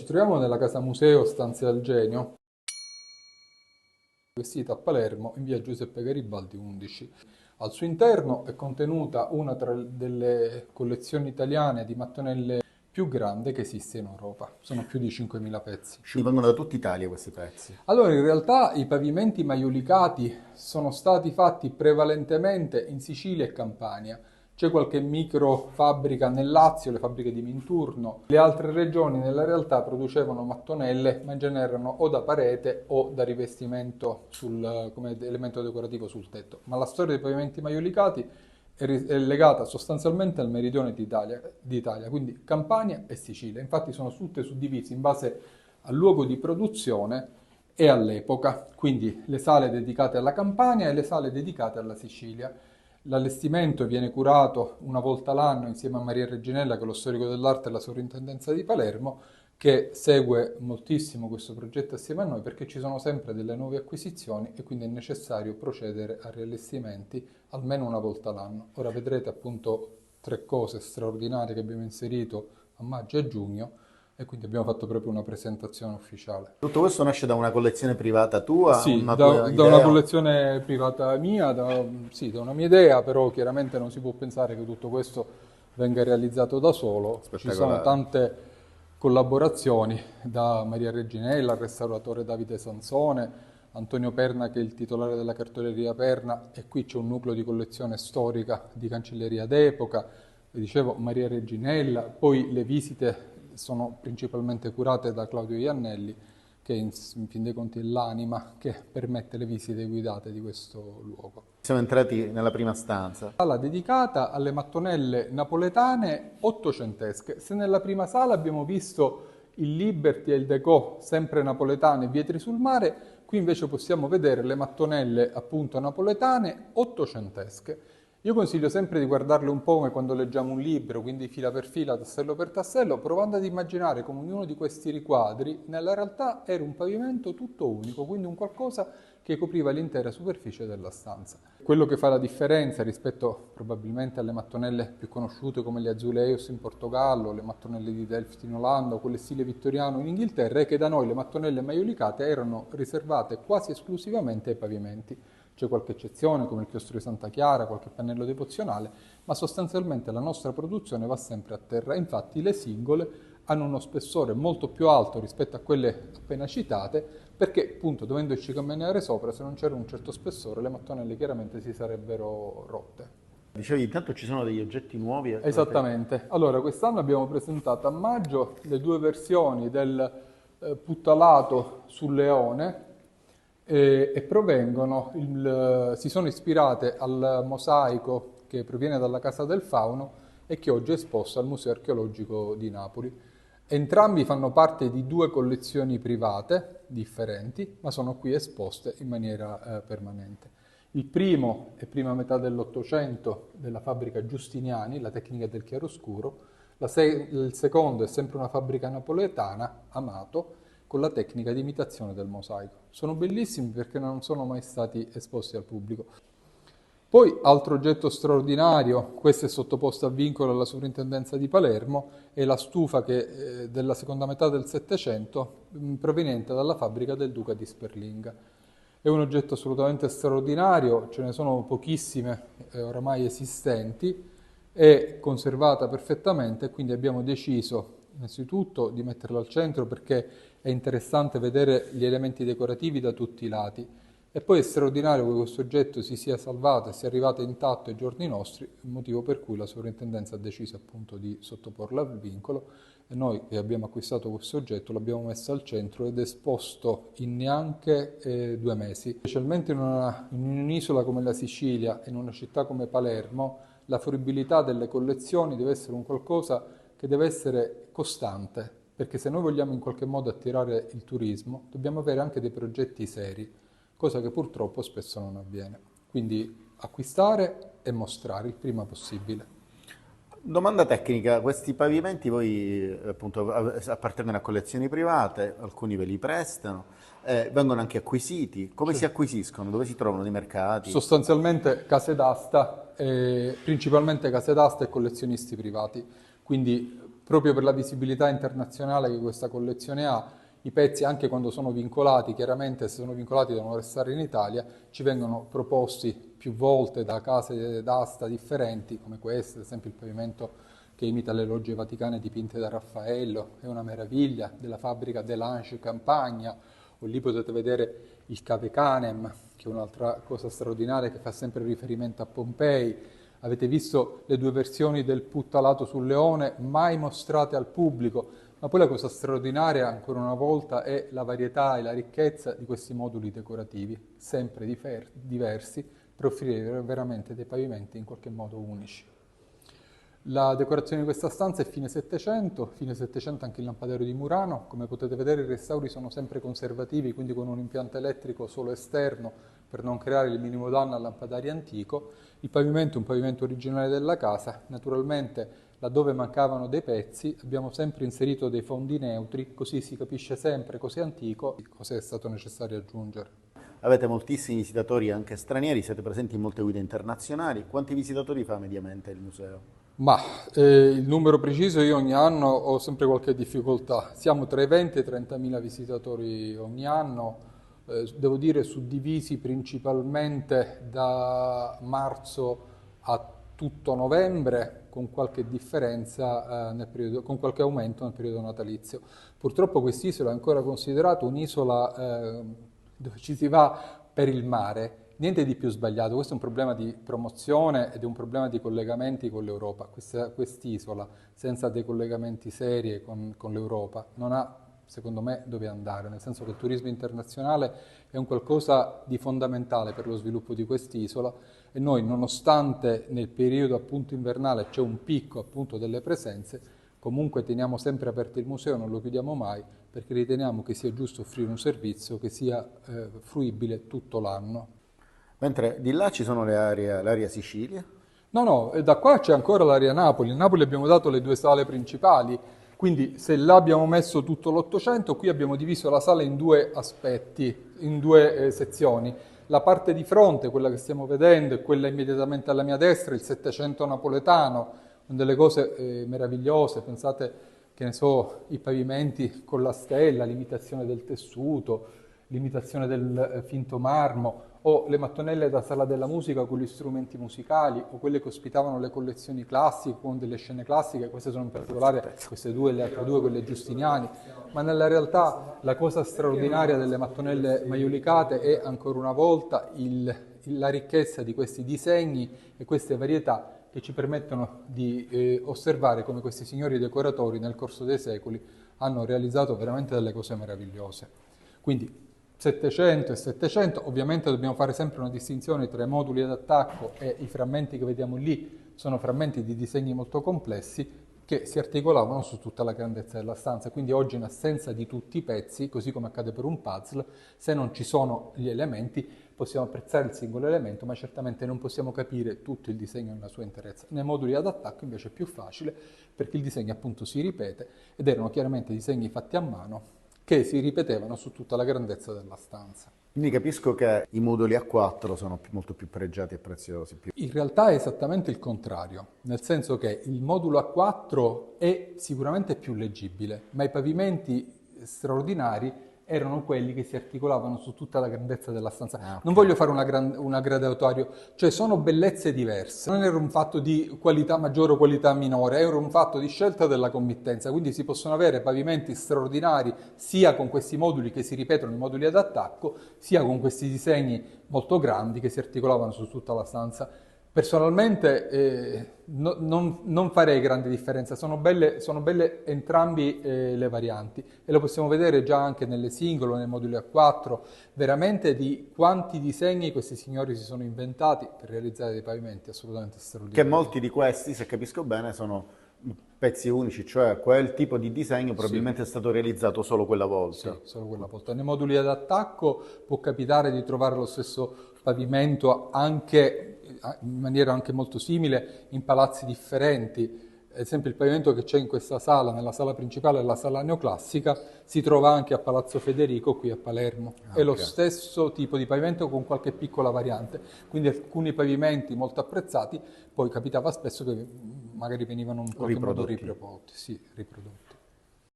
ci troviamo nella casa museo Stanze al Genio, sita a Palermo in via Giuseppe Garibaldi 11. Al suo interno è contenuta una tra delle collezioni italiane di mattonelle più grande che esiste in Europa, sono più di 5.000 pezzi. Vengono da tutta Italia questi pezzi. Allora, in realtà i pavimenti maiulicati sono stati fatti prevalentemente in Sicilia e Campania. C'è qualche micro fabbrica nel Lazio, le fabbriche di Minturno. Le altre regioni nella realtà producevano mattonelle, ma in genere erano o da parete o da rivestimento come elemento decorativo sul tetto. Ma la storia dei pavimenti maiulicati è legata sostanzialmente al meridione d'Italia, quindi Campania e Sicilia. Infatti sono tutte suddivise in base al luogo di produzione e all'epoca, quindi le sale dedicate alla Campania e le sale dedicate alla Sicilia. L'allestimento viene curato una volta l'anno insieme a Maria Reginella, che è lo storico dell'arte della Sovrintendenza di Palermo, che segue moltissimo questo progetto assieme a noi perché ci sono sempre delle nuove acquisizioni e quindi è necessario procedere a riallestimenti almeno una volta l'anno. Ora vedrete appunto 3 cose straordinarie che abbiamo inserito a maggio e a giugno e quindi abbiamo fatto proprio una presentazione ufficiale. Tutto questo nasce da una collezione privata tua, Sì, una da tua da una idea? collezione privata mia, sì, da una mia idea, però chiaramente non si può pensare che tutto questo venga realizzato da solo. Ci sono Spettacolare. tante collaborazioni, da Maria Reginella, al restauratore Davide Sansone, Antonio Perna che è il titolare della cartoleria Perna, e qui c'è un nucleo di collezione storica di cancelleria d'epoca, vi dicevo Maria Reginella, poi le visite sono principalmente curate da Claudio Iannelli, che in fin dei conti è l'anima che permette le visite guidate di questo luogo. Siamo entrati nella prima stanza. Sala dedicata alle mattonelle napoletane ottocentesche. Se nella prima sala abbiamo visto il Liberty e il Decò, sempre napoletane, Vietri sul mare, qui invece possiamo vedere le mattonelle appunto napoletane ottocentesche. Io consiglio sempre di guardarle un po' come quando leggiamo un libro, quindi fila per fila, tassello per tassello, provando ad immaginare come ognuno di questi riquadri nella realtà era un pavimento tutto unico, quindi un qualcosa che copriva l'intera superficie della stanza. Quello che fa la differenza rispetto probabilmente alle mattonelle più conosciute come le azuleus in Portogallo, le mattonelle di Delft in Olanda o quelle stile vittoriano in Inghilterra è che da noi le mattonelle maiolicate erano riservate quasi esclusivamente ai pavimenti. C'è qualche eccezione come il chiostro di Santa Chiara, qualche pannello devozionale, ma sostanzialmente la nostra produzione va sempre a terra. Infatti le singole hanno uno spessore molto più alto rispetto a quelle appena citate, perché appunto dovendoci camminare sopra, se non c'era un certo spessore, le mattonelle chiaramente si sarebbero rotte. Dicevi, intanto ci sono degli oggetti nuovi. Esattamente. Allora, quest'anno abbiamo presentato a maggio le 2 versioni del puttalato sul leone e provengono, si sono ispirate al mosaico che proviene dalla Casa del Fauno e che oggi è esposto al Museo Archeologico di Napoli. Entrambi fanno parte di 2 collezioni private differenti, ma sono qui esposte in maniera permanente. Il primo è prima metà dell'Ottocento della fabbrica Giustiniani, la tecnica del chiaroscuro. Il secondo è sempre una fabbrica napoletana, Amato, con la tecnica di imitazione del mosaico. Sono bellissimi perché non sono mai stati esposti al pubblico. Poi, altro oggetto straordinario, questo è sottoposto a vincolo alla Sovrintendenza di Palermo, è la stufa della seconda metà del Settecento, proveniente dalla fabbrica del Duca di Sperlinga. È un oggetto assolutamente straordinario, ce ne sono pochissime oramai esistenti, è conservata perfettamente, quindi abbiamo deciso innanzitutto di metterla al centro perché è interessante vedere gli elementi decorativi da tutti i lati. E poi è straordinario che questo oggetto si sia salvato e sia arrivato intatto ai giorni nostri, motivo per cui la sovrintendenza ha deciso appunto di sottoporla al vincolo e noi che abbiamo acquistato questo oggetto l'abbiamo messo al centro ed esposto in neanche 2 mesi. Specialmente in un'isola come la Sicilia e in una città come Palermo, la fruibilità delle collezioni deve essere un qualcosa che deve essere costante, perché se noi vogliamo in qualche modo attirare il turismo, dobbiamo avere anche dei progetti seri, cosa che purtroppo spesso non avviene. Quindi acquistare e mostrare il prima possibile. Domanda tecnica, questi pavimenti voi appunto appartengono a collezioni private, alcuni ve li prestano, vengono anche acquisiti. Come si acquisiscono? Dove si trovano nei mercati? Sostanzialmente case d'asta, principalmente case d'asta e collezionisti privati. Quindi proprio per la visibilità internazionale che questa collezione ha. I pezzi, anche quando sono vincolati, chiaramente se sono vincolati devono restare in Italia, ci vengono proposti più volte da case d'asta differenti, come questo, ad esempio il pavimento che imita le logge vaticane dipinte da Raffaello, è una meraviglia, della fabbrica Delange Campagna, o lì potete vedere il Cave Canem, che è un'altra cosa straordinaria che fa sempre riferimento a Pompei. Avete visto le due versioni del puttalato sul leone, mai mostrate al pubblico, ma poi la cosa straordinaria, ancora una volta, è la varietà e la ricchezza di questi moduli decorativi, sempre diversi, per offrire veramente dei pavimenti in qualche modo unici. La decorazione di questa stanza è fine 700 anche il lampadero di Murano. Come potete vedere i restauri sono sempre conservativi, quindi con un impianto elettrico solo esterno per non creare il minimo danno al lampadario antico. Il pavimento è un pavimento originale della casa, naturalmente laddove mancavano dei pezzi abbiamo sempre inserito dei fondi neutri, così si capisce sempre cos'è antico e cosa è stato necessario aggiungere. Avete moltissimi visitatori anche stranieri, siete presenti in molte guide internazionali. Quanti visitatori fa mediamente il museo? Ma il numero preciso io ogni anno ho sempre qualche difficoltà. Siamo tra i 20 e i 30.000 visitatori ogni anno, devo dire suddivisi principalmente da marzo a tutto novembre, con qualche differenza con qualche aumento nel periodo natalizio. Purtroppo quest'isola è ancora considerata un'isola dove ci si va per il mare. Niente di più sbagliato, questo è un problema di promozione ed è un problema di collegamenti con l'Europa. Quest'isola, senza dei collegamenti seri con l'Europa, non ha, secondo me, dove andare, nel senso che il turismo internazionale è un qualcosa di fondamentale per lo sviluppo di quest'isola e noi, nonostante nel periodo appunto invernale c'è un picco appunto delle presenze, comunque teniamo sempre aperto il museo, non lo chiudiamo mai, perché riteniamo che sia giusto offrire un servizio che sia fruibile tutto l'anno. Mentre di là ci sono l'area Sicilia. No, da qua c'è ancora l'area Napoli. A Napoli abbiamo dato le due sale principali, quindi se là abbiamo messo tutto l'Ottocento, qui abbiamo diviso la sala in due aspetti, in due sezioni. La parte di fronte, quella che stiamo vedendo, e quella immediatamente alla mia destra, il Settecento napoletano, con delle cose meravigliose, pensate, che ne so, i pavimenti con la stella, l'imitazione del tessuto, l'imitazione del finto marmo, o le mattonelle da sala della musica con gli strumenti musicali, o quelle che ospitavano le collezioni classiche con delle scene classiche, queste sono in particolare queste due e le altre due, quelle giustiniani, ma nella realtà la cosa straordinaria delle mattonelle maiolicate è ancora una volta la ricchezza di questi disegni e queste varietà che ci permettono di osservare come questi signori decoratori nel corso dei secoli hanno realizzato veramente delle cose meravigliose. Quindi 700 e 700, ovviamente dobbiamo fare sempre una distinzione tra i moduli ad attacco e i frammenti che vediamo lì, sono frammenti di disegni molto complessi che si articolavano su tutta la grandezza della stanza, quindi oggi in assenza di tutti i pezzi, così come accade per un puzzle, se non ci sono gli elementi possiamo apprezzare il singolo elemento, ma certamente non possiamo capire tutto il disegno nella sua interezza. Nei moduli ad attacco invece è più facile perché il disegno appunto si ripete ed erano chiaramente disegni fatti a mano che si ripetevano su tutta la grandezza della stanza. Quindi capisco che i moduli A4 sono molto più pregiati e preziosi. In realtà è esattamente il contrario, nel senso che il modulo A4 è sicuramente più leggibile, ma i pavimenti straordinari erano quelli che si articolavano su tutta la grandezza della stanza. Okay. Non voglio fare una graduatorio, cioè sono bellezze diverse, non era un fatto di qualità maggiore o qualità minore, era un fatto di scelta della committenza, quindi si possono avere pavimenti straordinari sia con questi moduli che si ripetono, i moduli ad attacco, sia con questi disegni molto grandi che si articolavano su tutta la stanza. Personalmente non farei grande differenza, sono belle entrambi le varianti e lo possiamo vedere già anche nelle singole, nei moduli A4, veramente di quanti disegni questi signori si sono inventati per realizzare dei pavimenti assolutamente straordinari. Che molti di questi, se capisco bene, sono pezzi unici, cioè quel tipo di disegno probabilmente è stato realizzato solo quella volta. Sì, solo quella volta. Nei moduli ad attacco può capitare di trovare lo stesso pavimento anche in maniera anche molto simile in palazzi differenti. Ad esempio il pavimento che c'è in questa sala, nella sala principale, la sala neoclassica, si trova anche a Palazzo Federico qui a Palermo. È lo stesso tipo di pavimento con qualche piccola variante, quindi alcuni pavimenti molto apprezzati, poi capitava spesso che magari venivano in qualche modo Riprodotti. riprodotti, sì, riprodotti.